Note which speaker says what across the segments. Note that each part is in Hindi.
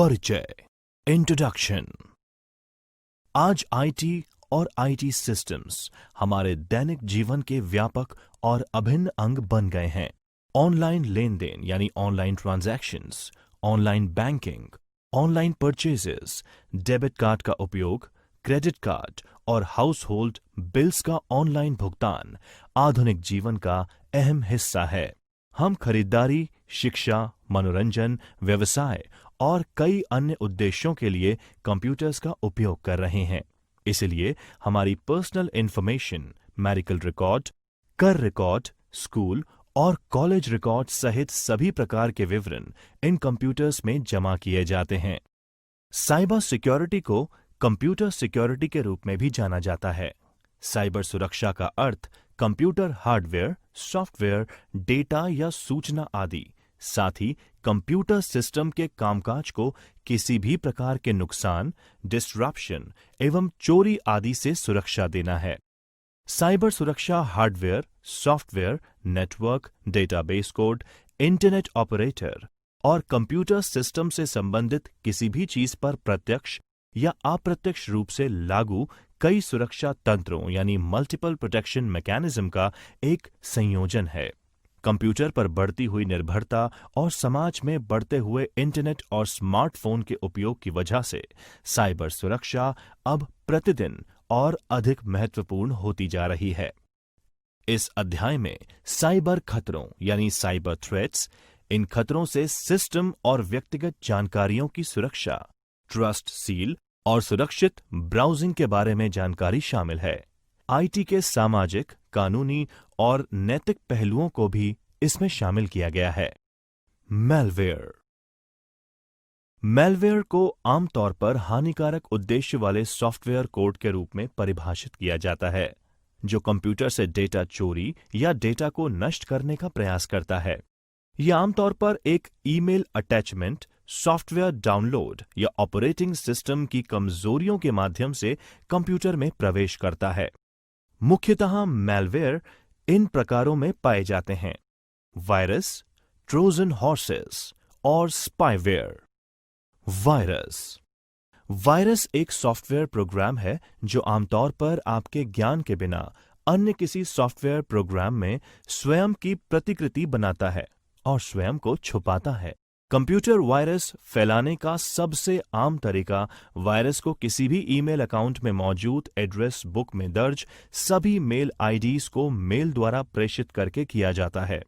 Speaker 1: परिचय, इंट्रोडक्शन। आज आईटी और आईटी सिस्टम्स हमारे दैनिक जीवन के व्यापक और अभिन्न अंग बन गए हैं। ऑनलाइन लेन देन यानी online transactions, online banking, online purchases, debit card का उपयोग, क्रेडिट कार्ड और हाउस होल्ड बिल्स का ऑनलाइन भुगतान आधुनिक जीवन का अहम हिस्सा है। हम खरीदारी, शिक्षा, मनोरंजन, व्यवसाय और कई अन्य उद्देश्यों के लिए कंप्यूटर्स का उपयोग कर रहे हैं। इसलिए हमारी पर्सनल इंफॉर्मेशन, मेडिकल रिकॉर्ड, कर रिकॉर्ड, स्कूल और कॉलेज रिकॉर्ड सहित सभी प्रकार के विवरण इन कंप्यूटर्स में जमा किए जाते हैं। साइबर सिक्योरिटी को कंप्यूटर सिक्योरिटी के रूप में भी जाना जाता है। साइबर सुरक्षा का अर्थ कंप्यूटर हार्डवेयर, सॉफ्टवेयर, डेटा या सूचना आदि, साथ ही कंप्यूटर सिस्टम के कामकाज को किसी भी प्रकार के नुकसान, डिस्ट्रप्शन एवं चोरी आदि से सुरक्षा देना है। साइबर सुरक्षा hardware, software, network, database code, internet operator और कंप्यूटर सिस्टम से संबंधित किसी भी चीज पर प्रत्यक्ष या अप्रत्यक्ष रूप से लागू कई सुरक्षा तंत्रों यानी मल्टीपल प्रोटेक्शन मैकेनिज्म का एक संयोजन है। कंप्यूटर पर बढ़ती हुई निर्भरता और समाज में बढ़ते हुए इंटरनेट और स्मार्टफोन के उपयोग की वजह से साइबर सुरक्षा अब प्रतिदिन और अधिक महत्वपूर्ण होती जा रही है। इस अध्याय में साइबर खतरों यानी साइबर थ्रेट्स, इन खतरों से सिस्टम और व्यक्तिगत जानकारियों की सुरक्षा, ट्रस्ट सील और सुरक्षित ब्राउजिंग के बारे में जानकारी शामिल है। आईटी के सामाजिक, कानूनी और नैतिक पहलुओं को भी इसमें शामिल किया गया है। मैलवेयर। मैलवेयर को आमतौर पर हानिकारक उद्देश्य वाले सॉफ्टवेयर कोड के रूप में परिभाषित किया जाता है, जो कंप्यूटर से डेटा चोरी या डेटा को नष्ट करने का प्रयास करता है। यह आमतौर पर एक ईमेल अटैचमेंट, सॉफ्टवेयर डाउनलोड या ऑपरेटिंग सिस्टम की कमजोरियों के माध्यम से कंप्यूटर में प्रवेश करता है। मुख्यतः मैलवेयर इन प्रकारों में पाए जाते हैं: वायरस, ट्रोजन हॉर्सेस और स्पाईवेयर। वायरस एक सॉफ्टवेयर प्रोग्राम है जो आमतौर पर आपके ज्ञान के बिना अन्य किसी सॉफ्टवेयर प्रोग्राम में स्वयं की प्रतिकृति बनाता है और स्वयं को छुपाता है। कंप्यूटर वायरस फैलाने का सबसे आम तरीका वायरस को किसी भी ईमेल अकाउंट में मौजूद एड्रेस बुक में दर्ज सभी मेल आईडीज को मेल द्वारा प्रेषित करके किया जाता है।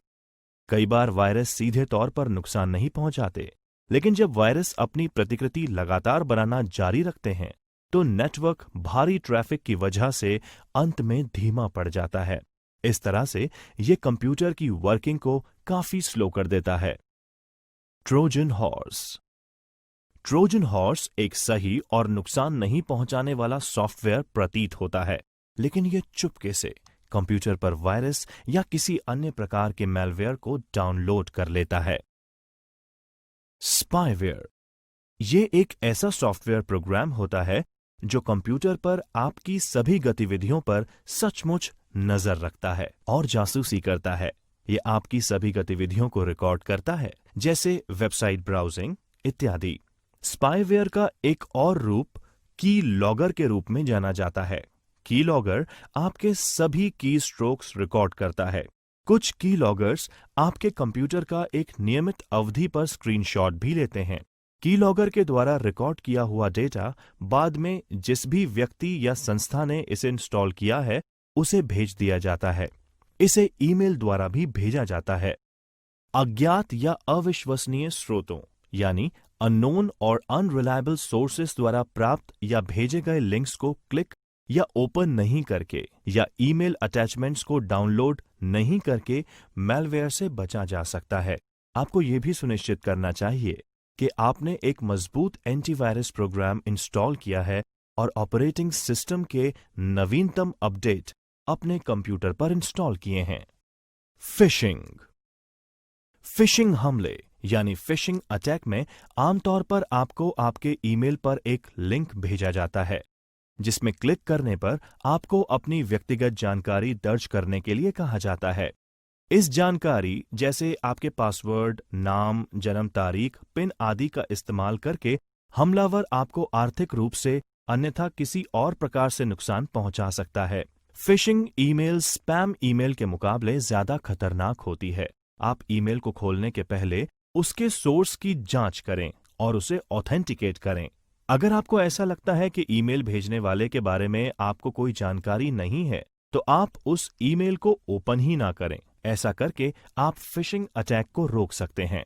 Speaker 1: कई बार वायरस सीधे तौर पर नुकसान नहीं पहुंचाते, लेकिन जब वायरस अपनी प्रतिकृति लगातार बनाना जारी रखते हैं तो नेटवर्क भारी ट्रैफिक की वजह से अंत में धीमा पड़ जाता है। इस तरह से यह कंप्यूटर की वर्किंग को काफी स्लो कर देता है। Trojan horse. ट्रोजन हॉर्स एक सही और नुकसान नहीं पहुंचाने वाला सॉफ्टवेयर प्रतीत होता है, लेकिन यह चुपके से कंप्यूटर पर वायरस या किसी अन्य प्रकार के मैलवेयर को डाउनलोड कर लेता है। स्पाईवेयर। यह एक ऐसा सॉफ्टवेयर प्रोग्राम होता है जो कंप्यूटर पर आपकी सभी गतिविधियों पर सचमुच नजर रखता है और जासूसी करता है। यह आपकी सभी गतिविधियों को रिकॉर्ड करता है, जैसे वेबसाइट ब्राउजिंग इत्यादि। स्पाईवेयर का एक और रूप की लॉगर के रूप में जाना जाता है। की लॉगर आपके सभी की स्ट्रोक्स रिकॉर्ड करता है। कुछ की लॉगर्स आपके कंप्यूटर का एक नियमित अवधि पर स्क्रीनशॉट भी लेते हैं। की लॉगर के द्वारा रिकॉर्ड किया हुआ डेटा बाद में जिस भी व्यक्ति या संस्था ने इसे इंस्टॉल किया है उसे भेज दिया जाता है। इसे ईमेल द्वारा भी भेजा जाता है। अज्ञात या अविश्वसनीय स्रोतों यानी अननोन और अनरिलायबल सोर्सेस द्वारा प्राप्त या भेजे गए लिंक्स को क्लिक या ओपन नहीं करके या ईमेल अटैचमेंट्स को डाउनलोड नहीं करके मैलवेयर से बचा जा सकता है। आपको यह भी सुनिश्चित करना चाहिए कि आपने एक मजबूत एंटीवायरस प्रोग्राम इंस्टॉल किया है और ऑपरेटिंग सिस्टम के नवीनतम अपडेट अपने कंप्यूटर पर इंस्टॉल किए हैं। फिशिंग हमले यानी फिशिंग अटैक में आमतौर पर आपको आपके ईमेल पर एक लिंक भेजा जाता है, जिसमें क्लिक करने पर आपको अपनी व्यक्तिगत जानकारी दर्ज करने के लिए कहा जाता है। इस जानकारी जैसे आपके पासवर्ड, नाम, जन्म तारीख, पिन आदि का इस्तेमाल करके हमलावर आपको आर्थिक रूप से अन्यथा किसी और प्रकार से नुकसान पहुंचा सकता है। फिशिंग ईमेल स्पैम ईमेल के मुकाबले ज्यादा खतरनाक होती है। आप ईमेल को खोलने के पहले उसके सोर्स की जांच करें और उसे ऑथेंटिकेट करें। अगर आपको ऐसा लगता है कि ईमेल भेजने वाले के बारे में आपको कोई जानकारी नहीं है, तो आप उस ईमेल को ओपन ही ना करें। ऐसा करके आप फिशिंग अटैक को रोक सकते हैं।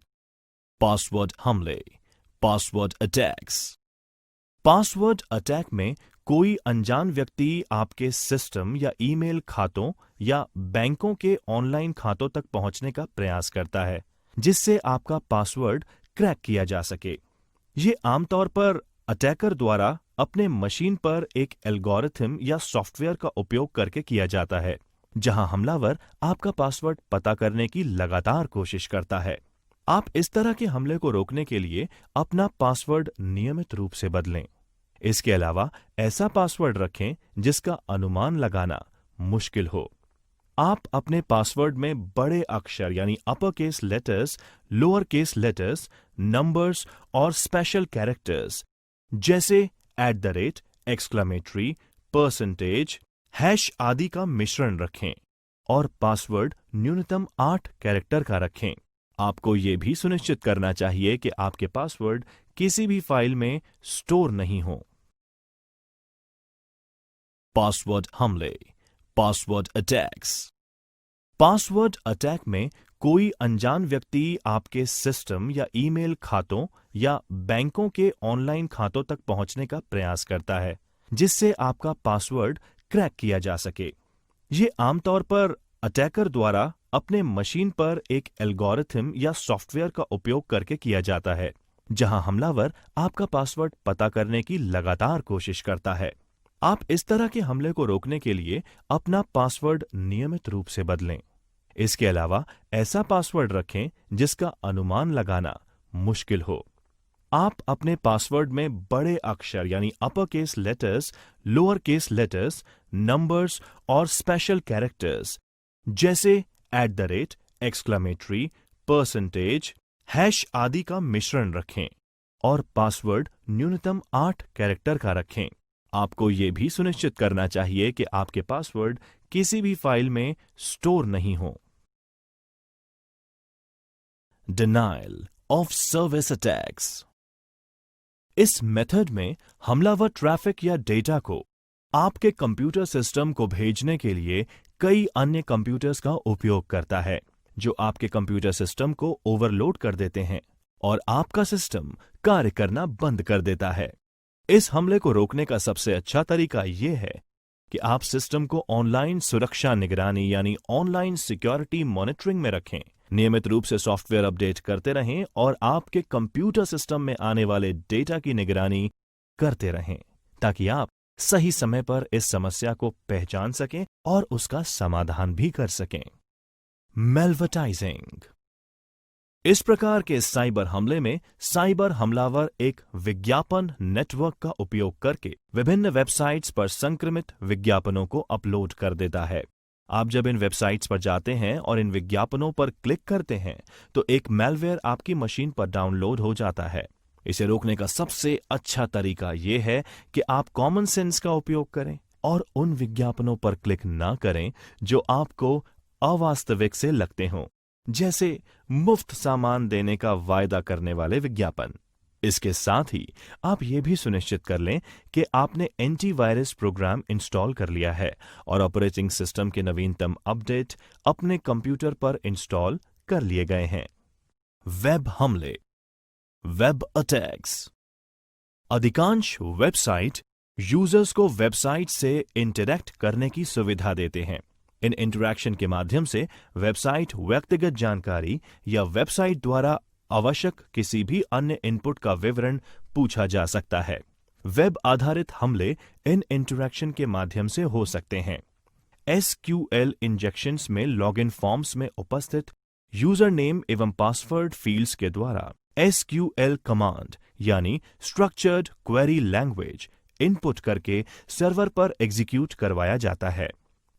Speaker 1: पासवर्ड हमले, पासवर्ड अटैक्स। पासवर्ड अटैक में कोई अनजान व्यक्ति आपके सिस्टम या ईमेल खातों या बैंकों के ऑनलाइन खातों तक पहुंचने का प्रयास करता है, जिससे आपका पासवर्ड क्रैक किया जा सके। ये आमतौर पर अटैकर द्वारा अपने मशीन पर एक एल्गोरिथम या सॉफ्टवेयर का उपयोग करके किया जाता है, जहां हमलावर आपका पासवर्ड पता करने की लगातार कोशिश करता है। आप इस तरह के हमले को रोकने के लिए अपना पासवर्ड नियमित रूप से बदलें। इसके अलावा ऐसा पासवर्ड रखें जिसका अनुमान लगाना मुश्किल हो। आप अपने पासवर्ड में बड़े अक्षर यानी upper case letters, lower case letters, numbers और स्पेशल कैरेक्टर्स जैसे @ एक्सक्लेमेटरी, परसेंटेज, हैश आदि का मिश्रण रखें और पासवर्ड न्यूनतम 8 कैरेक्टर का रखें। आपको यह भी सुनिश्चित करना चाहिए कि आपके पासवर्ड किसी भी फाइल में स्टोर नहीं हो। पासवर्ड हमले, पासवर्ड अटैक्स। पासवर्ड अटैक में कोई अनजान व्यक्ति आपके सिस्टम या ईमेल खातों या बैंकों के ऑनलाइन खातों तक पहुंचने का प्रयास करता है, जिससे आपका पासवर्ड क्रैक किया जा सके। ये आमतौर पर अटैकर द्वारा अपने मशीन पर एक एल्गोरिथम या सॉफ्टवेयर का उपयोग करके किया जाता है, जहां हमलावर आपका पासवर्ड पता करने की लगातार कोशिश करता है। आप इस तरह के हमले को रोकने के लिए अपना पासवर्ड नियमित रूप से बदलें। इसके अलावा ऐसा पासवर्ड रखें जिसका अनुमान लगाना मुश्किल हो। आप अपने पासवर्ड में बड़े अक्षर यानी upper case letters, lower case letters, numbers और स्पेशल कैरेक्टर्स जैसे @ एक्सक्लेमेटरी, परसेंटेज, हैश आदि का मिश्रण रखें और पासवर्ड न्यूनतम 8 कैरेक्टर का रखें। आपको यह भी सुनिश्चित करना चाहिए कि आपके पासवर्ड किसी भी फाइल में स्टोर नहीं हो। Denial of service attacks. इस मेथड में हमलावर ट्रैफिक या डेटा को आपके कंप्यूटर सिस्टम को भेजने के लिए कई अन्य कंप्यूटर्स का उपयोग करता है, जो आपके कंप्यूटर सिस्टम को ओवरलोड कर देते हैं और आपका सिस्टम कार्य करना बंद कर देता है। इस हमले को रोकने का सबसे अच्छा तरीका यह है कि आप सिस्टम को ऑनलाइन सुरक्षा निगरानी यानी ऑनलाइन सिक्योरिटी मॉनिटरिंग में रखें। नियमित रूप से सॉफ्टवेयर अपडेट करते रहें और आपके कंप्यूटर सिस्टम में आने वाले डेटा की निगरानी करते रहें, ताकि आप सही समय पर इस समस्या को पहचान सकें और उसका समाधान भी कर सकें। मेलवर्टाइजिंग। इस प्रकार के साइबर हमले में साइबर हमलावर एक विज्ञापन नेटवर्क का उपयोग करके विभिन्न वेबसाइट्स पर संक्रमित विज्ञापनों को अपलोड कर देता है। आप जब इन वेबसाइट्स पर जाते हैं और इन विज्ञापनों पर क्लिक करते हैं, तो एक मैलवेयर आपकी मशीन पर डाउनलोड हो जाता है। इसे रोकने का सबसे अच्छा तरीका यह है कि आप कॉमन सेंस का उपयोग करें और उन विज्ञापनों पर क्लिक ना करें जो आपको अवास्तविक से लगते हों, जैसे मुफ्त सामान देने का वायदा करने वाले विज्ञापन। इसके साथ ही आप ये भी सुनिश्चित कर लें कि आपने एंटीवायरस प्रोग्राम इंस्टॉल कर लिया है और ऑपरेटिंग सिस्टम के नवीनतम अपडेट अपने कंप्यूटर पर इंस्टॉल कर लिए गए हैं। वेब हमले, वेब अटैक्स। अधिकांश वेबसाइट यूजर्स को वेबसाइट से इंटरैक्ट करने की सुविधा देते हैं। इन इंटरैक्शन के माध्यम से वेबसाइट व्यक्तिगत जानकारी या वेबसाइट द्वारा आवश्यक किसी भी अन्य इनपुट का विवरण पूछा जा सकता है। वेब आधारित हमले इन इंटरैक्शन के माध्यम से हो सकते हैं। SQL इंजेक्शंस में लॉगिन फॉर्म्स में उपस्थित यूजर नेम एवं पासवर्ड फील्ड्स के द्वारा SQL कमांड यानी स्ट्रक्चर्ड क्वेरी लैंग्वेज इनपुट करके सर्वर पर एग्जीक्यूट करवाया जाता है।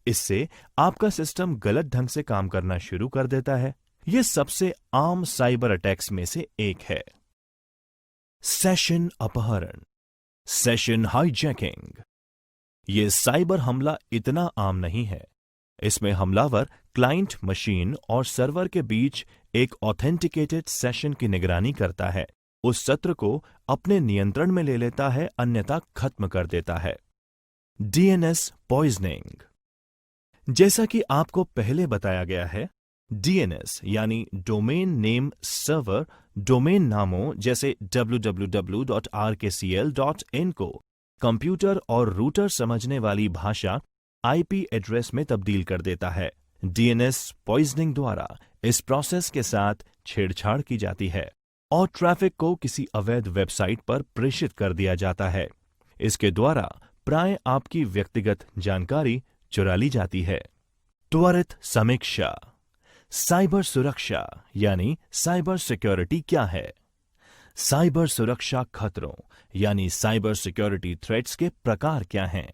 Speaker 1: इससे आपका सिस्टम गलत ढंग से काम करना शुरू कर देता है। यह सबसे आम साइबर अटैक्स में से एक है। सेशन अपहरण, सेशन हाईजैकिंग। यह साइबर हमला इतना आम नहीं है। इसमें हमलावर क्लाइंट मशीन और सर्वर के बीच एक ऑथेंटिकेटेड सेशन की निगरानी करता है, उस सत्र को अपने नियंत्रण में ले लेता है, अन्यथा खत्म कर देता है। DNS poisoning. जैसा कि आपको पहले बताया गया है, डीएनएस यानी डोमेन नेम सर्वर डोमेन नामों जैसे www.rkcl.in को कंप्यूटर और रूटर समझने वाली भाषा आईपी एड्रेस में तब्दील कर देता है। डीएनएस पॉइजनिंग द्वारा इस प्रोसेस के साथ छेड़छाड़ की जाती है और ट्रैफिक को किसी अवैध वेबसाइट पर प्रेषित कर दिया जाता है। इसके द्वारा प्राय आपकी व्यक्तिगत जानकारी चुरा ली जाती है। त्वरित समीक्षा। साइबर सुरक्षा यानी साइबर सिक्योरिटी क्या है? साइबर सुरक्षा खतरों यानी साइबर सिक्योरिटी थ्रेट्स के प्रकार क्या हैं?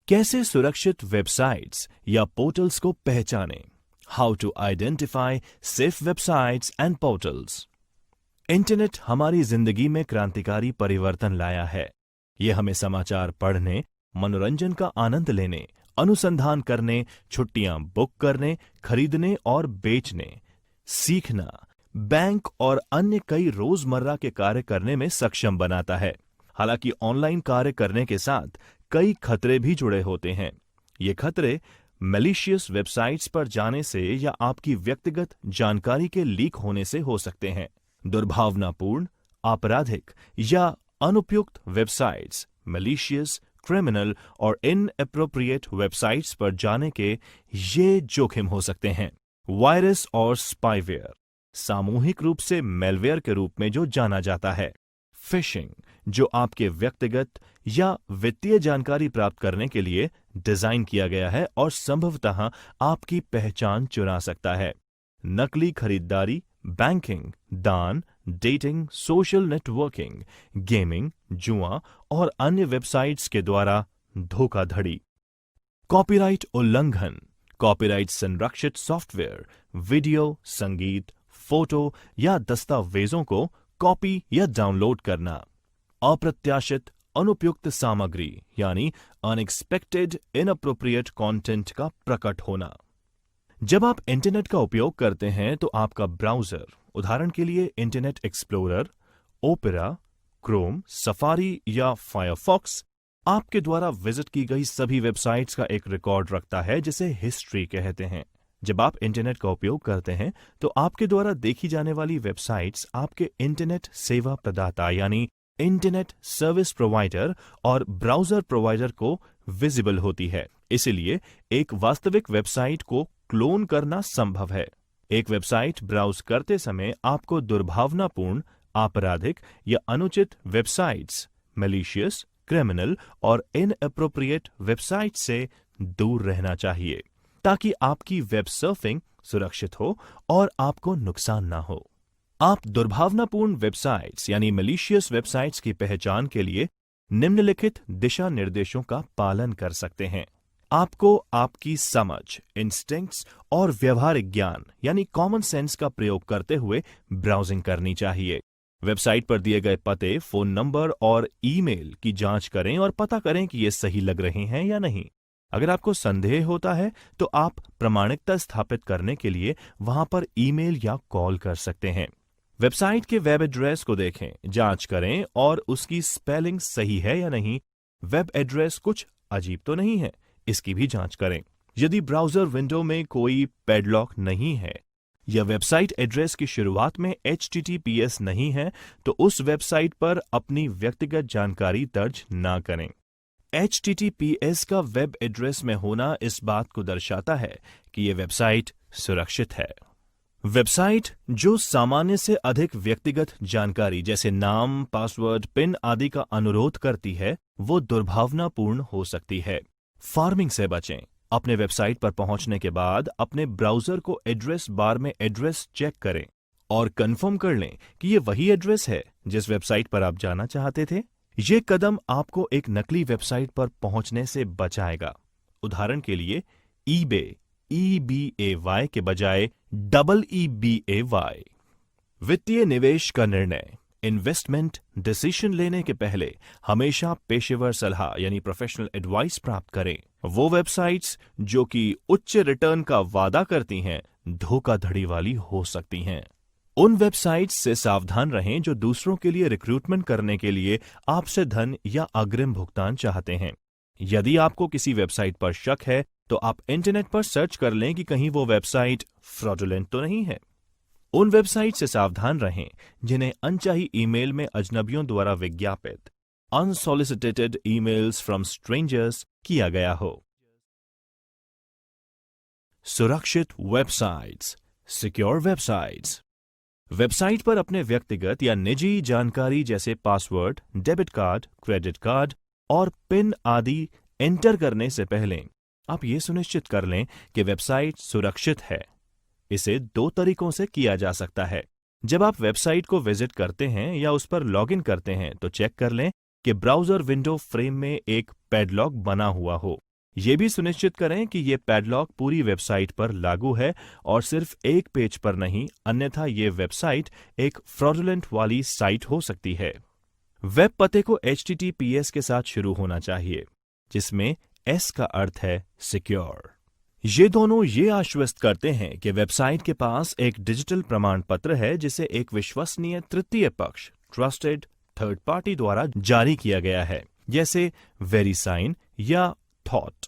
Speaker 1: कैसे सुरक्षित वेबसाइट्स या पोर्टल्स को पहचानें? How to identify safe websites and portals. Internet हमारी जिंदगी में क्रांतिकारी परिवर्तन लाया है। यह हमें समाचार पढ़ने, मनोरंजन का आनंद लेने, अनुसंधान करने, छुट्टियां बुक करने, खरीदने और बेचने, सीखना, बैंक और अन्य कई रोजमर्रा के कार्य करने में सक्षम बनाता है। हालांकि ऑनलाइन कार्य करने के साथ कई खतरे भी जुड़े होते हैं। ये खतरे मैलिशियस वेबसाइट्स पर जाने से या आपकी व्यक्तिगत जानकारी के लीक होने से हो सकते हैं। दुर्भावनापूर्ण, आपराधिक या अनुपयुक्त वेबसाइट्स, मैलिशियस, क्रिमिनल और इनएप्रोप्रिएट वेबसाइट्स पर जाने के ये जोखिम हो सकते हैं। वायरस और स्पाईवेयर, सामूहिक रूप से मेलवेयर के रूप में जो जाना जाता है। फिशिंग, जो आपके व्यक्तिगत या वित्तीय जानकारी प्राप्त करने के लिए डिजाइन किया गया है और संभवतः आपकी पहचान चुरा सकता है। नकली खरीदारी, बैंकिंग, दान, डेटिंग, सोशल नेटवर्किंग, गेमिंग, जुआ और अन्य वेबसाइट्स के द्वारा धोखाधड़ी। कॉपीराइट उल्लंघन, कॉपीराइट संरक्षित सॉफ्टवेयर, वीडियो, संगीत, फोटो या दस्तावेजों को कॉपी या डाउनलोड करना। अप्रत्याशित, अनुपयुक्त सामग्री यानी अनएक्सपेक्टेड इनअप्रोप्रिएट कंटेंट का प्रकट होना। जब आप इंटरनेट का उपयोग करते हैं तो आपका ब्राउजर, उदाहरण के लिए internet explorer, opera, Chrome, safari या फायरफॉक्स, आपके द्वारा विजिट की गई सभी वेबसाइट्स का एक रिकॉर्ड रखता है जिसे हिस्ट्री कहते हैं। जब आप इंटरनेट का उपयोग करते हैं तो आपके द्वारा देखी जाने वाली वेबसाइट्स आपके इंटरनेट सेवा प्रदाता यानी इंटरनेट सर्विस प्रोवाइडर और ब्राउजर प्रोवाइडर को विजिबल होती है। इसलिए एक वास्तविक वेबसाइट को क्लोन करना संभव है। एक वेबसाइट ब्राउज करते समय आपको दुर्भावनापूर्ण, आपराधिक या अनुचित वेबसाइट्स, मैलिशियस, क्रिमिनल और इनएप्रोप्रिएट वेबसाइट से दूर रहना चाहिए ताकि आपकी वेब सर्फिंग सुरक्षित हो और आपको नुकसान ना हो। आप दुर्भावनापूर्ण वेबसाइट्स यानी मैलिशियस वेबसाइट्स की पहचान के लिए निम्नलिखित दिशा निर्देशों का पालन कर सकते हैं। आपको आपकी समझ, इंस्टिंक्ट्स और व्यवहारिक ज्ञान यानी कॉमन सेंस का प्रयोग करते हुए ब्राउजिंग करनी चाहिए। वेबसाइट पर दिए गए पते, फोन नंबर और ईमेल की जांच करें और पता करें कि ये सही लग रहे हैं या नहीं। अगर आपको संदेह होता है तो आप प्रामाणिकता स्थापित करने के लिए वहां पर ईमेल या कॉल कर सकते हैं। वेबसाइट के वेब एड्रेस को देखें, जांच करें और उसकी स्पेलिंग सही है या नहीं। वेब एड्रेस कुछ अजीब तो नहीं है, इसकी भी जांच करें। यदि ब्राउजर विंडो में कोई पैडलॉक नहीं है या वेबसाइट एड्रेस की शुरुआत में HTTPS नहीं है तो उस वेबसाइट पर अपनी व्यक्तिगत जानकारी दर्ज ना करें। HTTPS का वेब एड्रेस में होना इस बात को दर्शाता है कि यह वेबसाइट सुरक्षित है। वेबसाइट जो सामान्य से अधिक व्यक्तिगत जानकारी जैसे नाम, पासवर्ड, पिन आदि का अनुरोध करती है वो दुर्भावनापूर्ण हो सकती है। फार्मिंग से बचें। अपने वेबसाइट पर पहुंचने के बाद अपने ब्राउजर को एड्रेस बार में एड्रेस चेक करें और कंफर्म कर लें कि ये वही एड्रेस है जिस वेबसाइट पर आप जाना चाहते थे। ये कदम आपको एक नकली वेबसाइट पर पहुंचने से बचाएगा उदाहरण के लिए eBay, EBAY के बजाय EEBAY। वित्तीय निवेश का निर्णय, इन्वेस्टमेंट डिसीजन लेने के पहले हमेशा पेशेवर सलाह यानी प्रोफेशनल एडवाइस प्राप्त करें। वो वेबसाइट्स जो कि उच्च रिटर्न का वादा करती हैं, धोखाधड़ी वाली हो सकती हैं। उन वेबसाइट्स से सावधान रहें जो दूसरों के लिए रिक्रूटमेंट करने के लिए आपसे धन या अग्रिम भुगतान चाहते हैं। यदि आपको किसी वेबसाइट पर शक है तो आप इंटरनेट पर सर्च कर लें कि कहीं वो वेबसाइट फ्रॉडुलेंट तो नहीं है। उन वेबसाइट से सावधान रहें जिन्हें अनचाही ईमेल में अजनबियों द्वारा विज्ञापित अनसॉलिसिटेटेड ईमेल्स फ्रॉम स्ट्रेंजर्स किया गया हो। सुरक्षित वेबसाइट्स, सिक्योर वेबसाइट्स। वेबसाइट पर अपने व्यक्तिगत या निजी जानकारी जैसे password, debit card, credit card और पिन आदि एंटर करने से पहले आप ये सुनिश्चित कर लें कि वेबसाइट सुरक्षित है। इसे 2 तरीकों से किया जा सकता है। जब आप वेबसाइट को विजिट करते हैं या उस पर लॉगिन करते हैं तो चेक कर लें कि ब्राउज़र विंडो फ्रेम में एक पैडलॉक बना हुआ हो। यह भी सुनिश्चित करें कि यह पैडलॉक पूरी वेबसाइट पर लागू है और सिर्फ एक पेज पर नहीं, अन्यथा यह वेबसाइट एक फ्रॉडुलेंट वाली साइट हो सकती है। वेब पते को HTTPS के साथ शुरू होना चाहिए, जिसमें S का अर्थ है सिक्योर। ये दोनों ये आश्वस्त करते हैं कि वेबसाइट के पास एक डिजिटल प्रमाण पत्र है जिसे एक विश्वसनीय तृतीय पक्ष ट्रस्टेड थर्ड पार्टी द्वारा जारी किया गया है, जैसे वेरीसाइन या थॉट।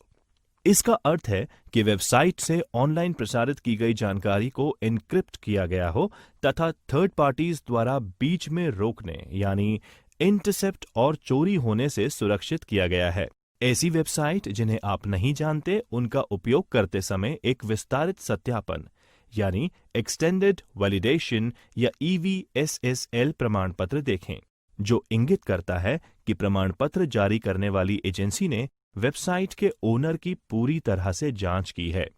Speaker 1: इसका अर्थ है कि वेबसाइट से ऑनलाइन प्रसारित की गई जानकारी को एन्क्रिप्ट किया गया हो तथा थर्ड पार्टीज द्वारा बीच में रोकने यानी इंटरसेप्ट और चोरी होने से सुरक्षित किया गया है। ऐसी वेबसाइट जिन्हें आप नहीं जानते, उनका उपयोग करते समय एक विस्तारित सत्यापन यानी एक्सटेंडेड वैलिडेशन या EVSSL प्रमाण पत्र देखें, जो इंगित करता है कि प्रमाण पत्र जारी करने वाली एजेंसी ने वेबसाइट के ओनर की पूरी तरह से जांच की है।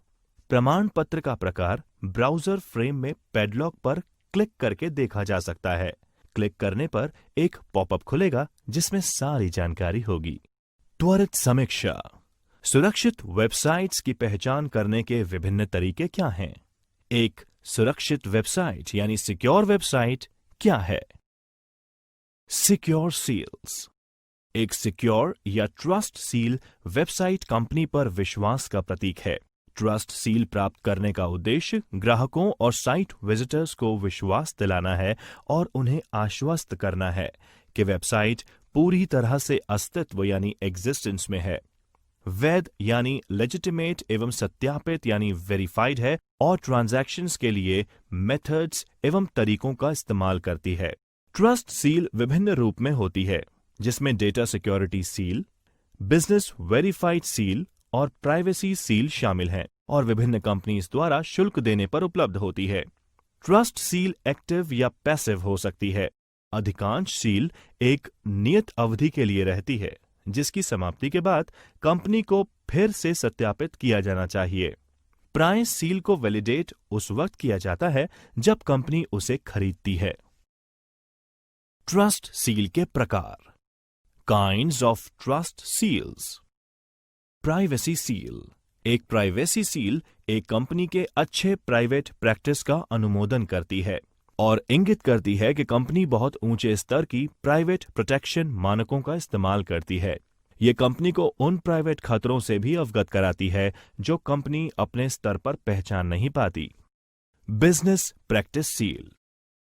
Speaker 1: प्रमाण पत्र का प्रकार ब्राउज़र फ्रेम में पैडलॉक पर क्लिक करके देखा जा सकता है। क्लिक करने पर एक पॉपअप खुलेगा जिसमें सारी जानकारी होगी। त्वरित समीक्षा। सुरक्षित वेबसाइट्स की पहचान करने के विभिन्न तरीके क्या हैं? एक सुरक्षित वेबसाइट यानी सिक्योर वेबसाइट क्या है? Secure seals. एक सिक्योर या ट्रस्ट सील वेबसाइट कंपनी पर विश्वास का प्रतीक है। ट्रस्ट सील प्राप्त करने का उद्देश्य ग्राहकों और साइट विजिटर्स को विश्वास दिलाना है और उन्हें आश्वस्त करना है कि वेबसाइट पूरी तरह से अस्तित्व यानी एग्जिस्टेंस में है, वैध यानी लेजिटिमेट एवं सत्यापित यानी वेरीफाइड है और ट्रांजैक्शंस के लिए मेथड्स एवं तरीकों का इस्तेमाल करती है। ट्रस्ट सील विभिन्न रूप में होती है, जिसमें data security seal, business verified seal और प्राइवेसी सील शामिल हैं और विभिन्न कंपनीज द्वारा शुल्क देने पर उपलब्ध होती है। ट्रस्ट सील एक्टिव या पैसिव हो सकती है। अधिकांश सील एक नियत अवधि के लिए रहती है, जिसकी समाप्ति के बाद कंपनी को फिर से सत्यापित किया जाना चाहिए। प्राय सील को वैलिडेट उस वक्त किया जाता है जब कंपनी उसे खरीदती है। ट्रस्ट सील के प्रकार। Kinds of trust seals. Privacy seal. एक प्राइवेसी सील एक कंपनी के अच्छे प्राइवेट प्रैक्टिस का अनुमोदन करती है और इंगित करती है कि कंपनी बहुत ऊंचे स्तर की प्राइवेट प्रोटेक्शन मानकों का इस्तेमाल करती है। ये कंपनी को उन प्राइवेट खतरों से भी अवगत कराती है जो कंपनी अपने स्तर पर पहचान नहीं पाती। Business practice seal.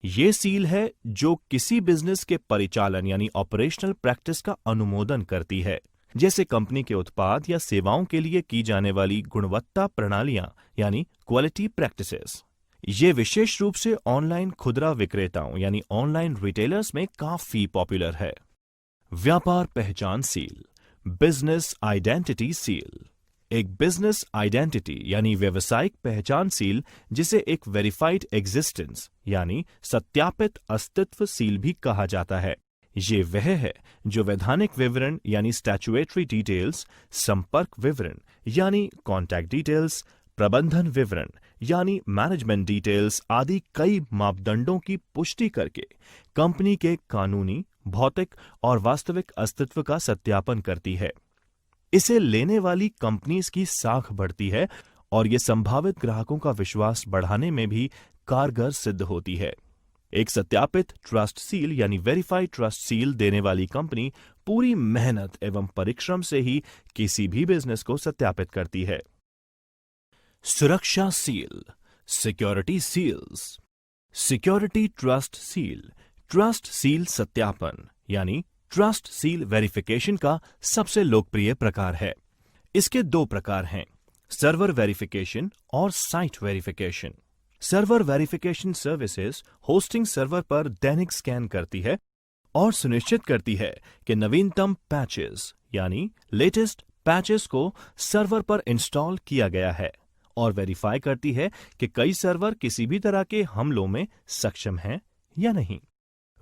Speaker 1: ये सील है जो किसी बिजनेस के परिचालन यानी ऑपरेशनल प्रैक्टिस का अनुमोदन करती है, जैसे कंपनी के उत्पाद या सेवाओं के लिए की जाने वाली गुणवत्ता प्रणालियां यानी क्वालिटी प्रैक्टिसेस। ये विशेष रूप से ऑनलाइन खुदरा विक्रेताओं यानी ऑनलाइन रिटेलर्स में काफी पॉपुलर है। व्यापार पहचान सील। Business identity seal. एक बिजनेस आइडेंटिटी यानी व्यावसायिक पहचान सील, जिसे एक वेरीफाइड एग्जिस्टेंस यानी सत्यापित अस्तित्व सील भी कहा जाता है। ये वह है जो वैधानिक विवरण यानी स्टैट्यूटरी डिटेल्स, संपर्क विवरण यानी कॉन्टैक्ट डिटेल्स, प्रबंधन विवरण यानी मैनेजमेंट डिटेल्स आदि कई मापदंडों की पुष्टि करके कंपनी के कानूनी, भौतिक और वास्तविक अस्तित्व का सत्यापन करती है। इसे लेने वाली कंपनीज की साख बढ़ती है और ये संभावित ग्राहकों का विश्वास बढ़ाने में भी कारगर सिद्ध होती है। एक सत्यापित ट्रस्ट सील यानी वेरीफाइड ट्रस्ट सील देने वाली कंपनी पूरी मेहनत एवं परिश्रम से ही किसी भी बिजनेस को सत्यापित करती है। सुरक्षा seal, security seals. Security trust seal, trust seal सत्यापन यानी ट्रस्ट सील वेरिफिकेशन का सबसे लोकप्रिय प्रकार है। इसके दो प्रकार हैं, सर्वर वेरिफिकेशन और site verification. Server verification services hosting server पर दैनिक स्कैन करती है और सुनिश्चित करती है कि नवीनतम पैचेस यानी लेटेस्ट पैचेस को सर्वर पर इंस्टॉल किया गया है और वेरीफाई करती है कि कई सर्वर किसी भी तरह के हमलों में सक्षम हैं या नहीं।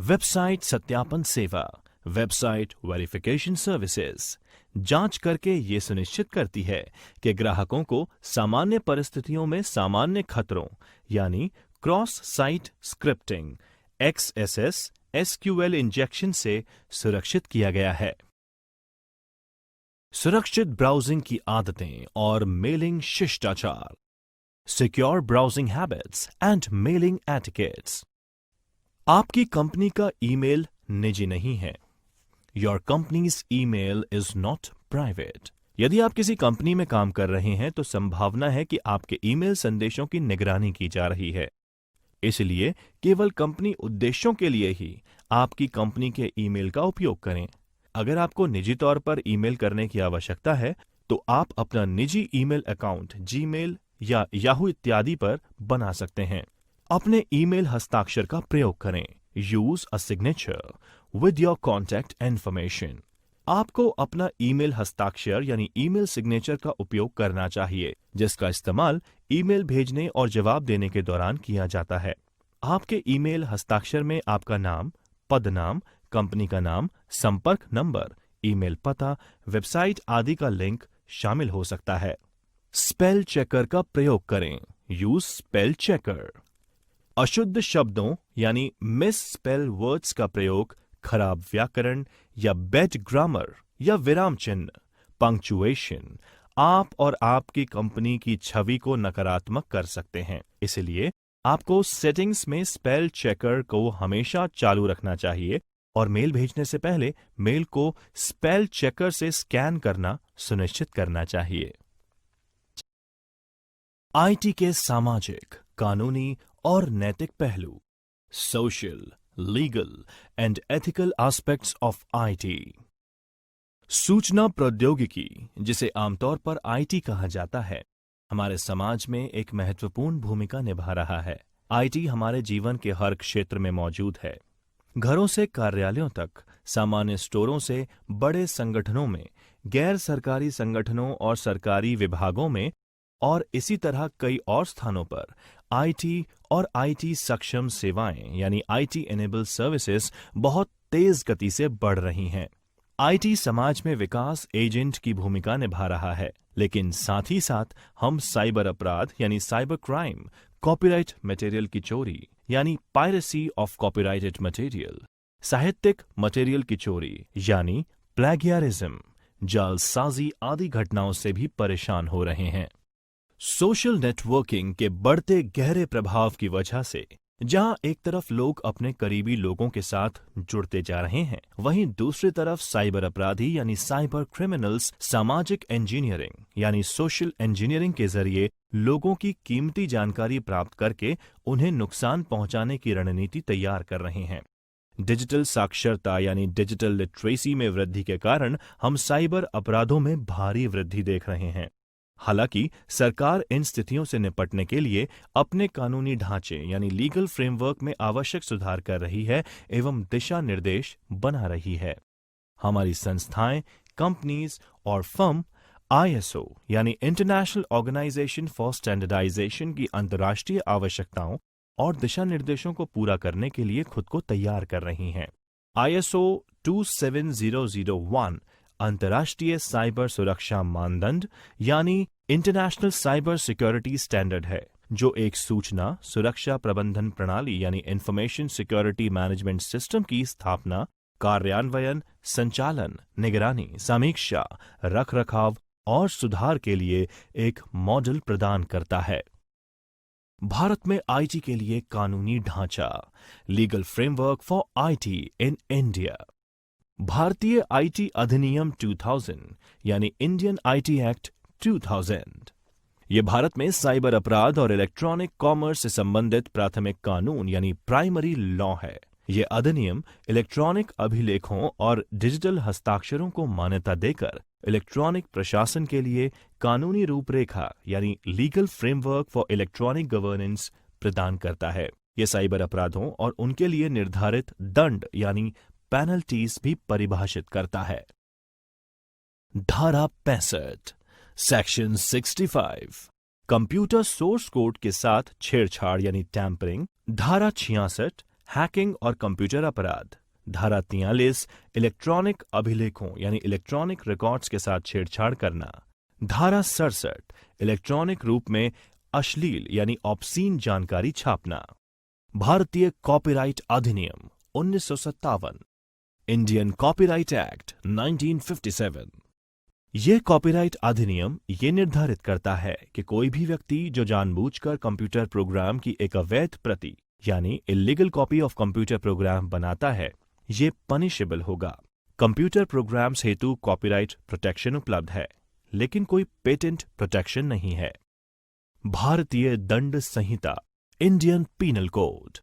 Speaker 1: वेबसाइट सत्यापन सेवा, वेबसाइट वेरिफिकेशन सर्विसेज, जांच करके ये सुनिश्चित करती है कि ग्राहकों को सामान्य परिस्थितियों में सामान्य खतरों यानी cross site scripting, XSS, SQL injection से सुरक्षित किया गया है। सुरक्षित ब्राउजिंग की आदतें और मेलिंग शिष्टाचार, secure browsing habits and mailing etiquettes. आपकी कंपनी का ईमेल निजी नहीं है। Your company's email is not private. यदि आप किसी कंपनी में काम कर रहे हैं तो संभावना है कि आपके ईमेल संदेशों की निगरानी की जा रही है। इसलिए केवल कंपनी उद्देश्यों के लिए ही आपकी कंपनी के ईमेल का उपयोग करें। अगर आपको निजी तौर पर ईमेल करने की आवश्यकता है तो आप अपना निजी ईमेल अकाउंट जीमेल या याहू इत्यादि पर बना सकते हैं। अपने ईमेल हस्ताक्षर का प्रयोग करें। Use a signature with your contact information. आपको अपना ईमेल हस्ताक्षर यानी ईमेल सिग्नेचर का उपयोग करना चाहिए, जिसका इस्तेमाल ईमेल भेजने और जवाब देने के दौरान किया जाता है। आपके ईमेल हस्ताक्षर में आपका नाम, पदनाम, कंपनी का नाम, संपर्क नंबर, ईमेल पता, वेबसाइट आदि का लिंक शामिल हो सकता है। स्पेल चेकर का प्रयोग करें। Use spell checker. अशुद्ध शब्दों यानी मिस स्पेल वर्ड्स का प्रयोग, खराब व्याकरण या बैड ग्रामर या विराम चिन्ह, पंक्चुएशन आप और आपकी कंपनी की छवि को नकारात्मक कर सकते हैं। इसलिए आपको सेटिंग्स में स्पेल चेकर को हमेशा चालू रखना चाहिए और मेल भेजने से पहले मेल को स्पेल चेकर से स्कैन करना सुनिश्चित करना चाहिए। आईटी के सामाजिक, कानूनी और नैतिक पहलू, social, legal and ethical aspects of IT. सूचना प्रौद्योगिकी, जिसे आमतौर पर आईटी कहा जाता है, हमारे समाज में एक महत्वपूर्ण भूमिका निभा रहा है। आईटी हमारे जीवन के हर क्षेत्र में मौजूद है। घरों से कार्यालयों तक, सामान्य स्टोरों से बड़े संगठनों में, गैर सरकारी संगठनों और सरकारी विभागों में और इसी तरह कई और स्थानों पर आईटी और आईटी सक्षम सेवाएं यानी आईटी इनेबल सर्विसेज बहुत तेज गति से बढ़ रही हैं। आईटी समाज में विकास एजेंट की भूमिका निभा रहा है, लेकिन साथ ही साथ हम साइबर अपराध यानी साइबर क्राइम, कॉपीराइट मटेरियल की चोरी यानी पायरेसी ऑफ कॉपीराइटेड मटेरियल, साहित्यिक मटेरियल की चोरी यानी प्लेगियरिज्म, जालसाजी आदि घटनाओं से भी परेशान हो रहे हैं। सोशल नेटवर्किंग के बढ़ते गहरे प्रभाव की वजह से जहां एक तरफ लोग अपने करीबी लोगों के साथ जुड़ते जा रहे हैं, वहीं दूसरी तरफ साइबर अपराधी यानी साइबर क्रिमिनल्स सामाजिक इंजीनियरिंग यानी सोशल इंजीनियरिंग के जरिए लोगों की कीमती जानकारी प्राप्त करके उन्हें नुकसान पहुंचाने की रणनीति तैयार कर रहे हैं। डिजिटल साक्षरता यानी डिजिटल लिटरेसी में वृद्धि के कारण हम साइबर अपराधों में भारी वृद्धि देख रहे हैं। हालांकि सरकार इन स्थितियों से निपटने के लिए अपने कानूनी ढांचे यानी लीगल फ्रेमवर्क में आवश्यक सुधार कर रही है एवं दिशा निर्देश बना रही है। हमारी संस्थाएं, कंपनीज और फर्म ISO यानी इंटरनेशनल ऑर्गेनाइजेशन फॉर स्टैंडर्डाइजेशन की अंतर्राष्ट्रीय आवश्यकताओं और दिशा निर्देशों को पूरा करने के लिए खुद को तैयार कर रही हैं। ISO 27001 अंतर्राष्ट्रीय साइबर सुरक्षा मानदंड यानी इंटरनेशनल साइबर सिक्योरिटी स्टैंडर्ड है, जो एक सूचना सुरक्षा प्रबंधन प्रणाली यानी इंफॉर्मेशन सिक्योरिटी मैनेजमेंट सिस्टम की स्थापना, कार्यान्वयन, संचालन, निगरानी, समीक्षा, रखरखाव और सुधार के लिए एक मॉडल प्रदान करता है। भारत में आईटी के लिए कानूनी ढांचा, legal framework for IT in India. भारतीय आईटी अधिनियम 2000 यानी इंडियन आईटी एक्ट 2000 ये भारत में साइबर अपराध और इलेक्ट्रॉनिक कॉमर्स से संबंधित प्राथमिक कानून यानी प्राइमरी लॉ है। ये अधिनियम इलेक्ट्रॉनिक अभिलेखों और डिजिटल हस्ताक्षरों को मान्यता देकर इलेक्ट्रॉनिक प्रशासन के लिए कानूनी रूपरेखा यानी legal framework for electronic governance प्रदान करता है। ये साइबर अपराधों और उनके लिए निर्धारित दंड यानी पेनल्टीज भी परिभाषित करता है। धारा 65 सेक्शन 65 कंप्यूटर सोर्स कोड के साथ छेड़छाड़ यानी टैंपरिंग। धारा 66 हैकिंग और कंप्यूटर अपराध। धारा 43 इलेक्ट्रॉनिक अभिलेखों यानी इलेक्ट्रॉनिक रिकॉर्ड्स के साथ छेड़छाड़ करना। धारा 67 इलेक्ट्रॉनिक रूप में अश्लील यानी ऑब्सीन जानकारी छापना। भारतीय कॉपीराइट अधिनियम 1957, इंडियन कॉपीराइट एक्ट 1957। यह कॉपीराइट अधिनियम ये निर्धारित करता है कि कोई भी व्यक्ति जो जानबूझकर कंप्यूटर प्रोग्राम की एक अवैध प्रति यानी illegal copy of computer program बनाता है, ये पनिशेबल होगा। कंप्यूटर प्रोग्राम्स हेतु कॉपीराइट प्रोटेक्शन उपलब्ध है, लेकिन कोई पेटेंट प्रोटेक्शन नहीं है। भारतीय दंड संहिता इंडियन पीनल कोड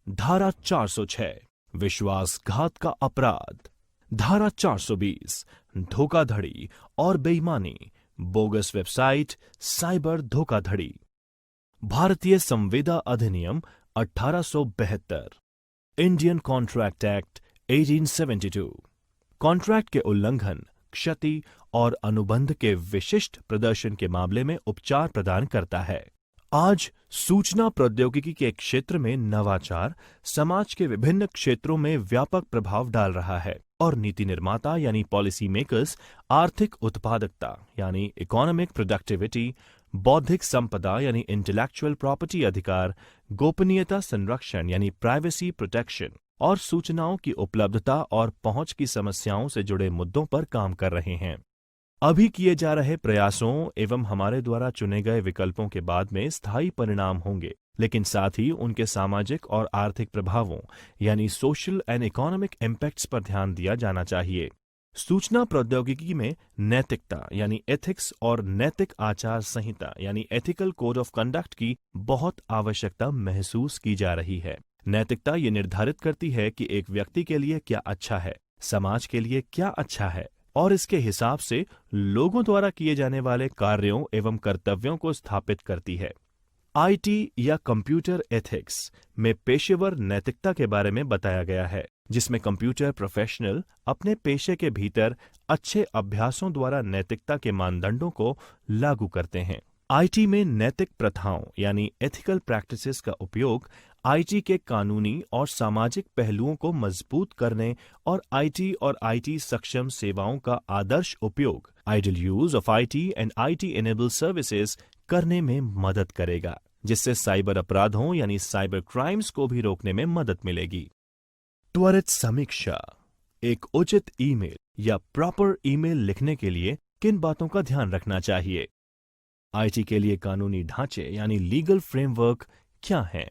Speaker 1: धारा 406 विश्वासघात का अपराध। धारा 420 धोखाधड़ी और बेईमानी, बोगस वेबसाइट, साइबर धोखाधड़ी। भारतीय संविदा अधिनियम 1872, इंडियन कॉन्ट्रैक्ट एक्ट 1872 कॉन्ट्रैक्ट के उल्लंघन, क्षति और अनुबंध के विशिष्ट प्रदर्शन के मामले में उपचार प्रदान करता है। आज सूचना प्रौद्योगिकी के क्षेत्र में नवाचार समाज के विभिन्न क्षेत्रों में व्यापक प्रभाव डाल रहा है और नीति निर्माता यानी पॉलिसी मेकर्स आर्थिक उत्पादकता यानी इकोनॉमिक प्रोडक्टिविटी, बौद्धिक संपदा यानी इंटेलेक्चुअल प्रॉपर्टी अधिकार, गोपनीयता संरक्षण यानी प्राइवेसी प्रोटेक्शन और सूचनाओं की उपलब्धता और पहुंच की समस्याओं से जुड़े मुद्दों पर काम कर रहे हैं। अभी किए जा रहे प्रयासों एवं हमारे द्वारा चुने गए विकल्पों के बाद में स्थायी परिणाम होंगे, लेकिन साथ ही उनके सामाजिक और आर्थिक प्रभावों यानी सोशल एंड इकोनॉमिक इम्पैक्ट्स पर ध्यान दिया जाना चाहिए। सूचना प्रौद्योगिकी में नैतिकता यानी एथिक्स और नैतिक आचार संहिता यानी एथिकल कोड ऑफ कंडक्ट की बहुत आवश्यकता महसूस की जा रही है। नैतिकता ये निर्धारित करती है कि एक व्यक्ति के लिए क्या अच्छा है, समाज के लिए क्या अच्छा है और इसके हिसाब से लोगों द्वारा किए जाने वाले कार्यों एवं कर्तव्यों को स्थापित करती है। आईटी या कंप्यूटर एथिक्स में पेशेवर नैतिकता के बारे में बताया गया है, जिसमें कंप्यूटर प्रोफेशनल अपने पेशे के भीतर अच्छे अभ्यासों द्वारा नैतिकता के मानदंडों को लागू करते हैं। आईटी में नैतिक प्रथाओं यानी एथिकल प्रैक्टिसेस का उपयोग आईटी के कानूनी और सामाजिक पहलुओं को मजबूत करने और आईटी और आईटी सक्षम सेवाओं का आदर्श उपयोग ideal use of IT and IT enabled services करने में मदद करेगा, जिससे साइबर अपराधों यानी साइबर क्राइम्स को भी रोकने में मदद मिलेगी। त्वरित समीक्षा। एक उचित ईमेल या प्रॉपर ईमेल लिखने के लिए किन बातों का ध्यान रखना चाहिए? आईटी के लिए कानूनी ढांचे यानी लीगल फ्रेमवर्क क्या हैं?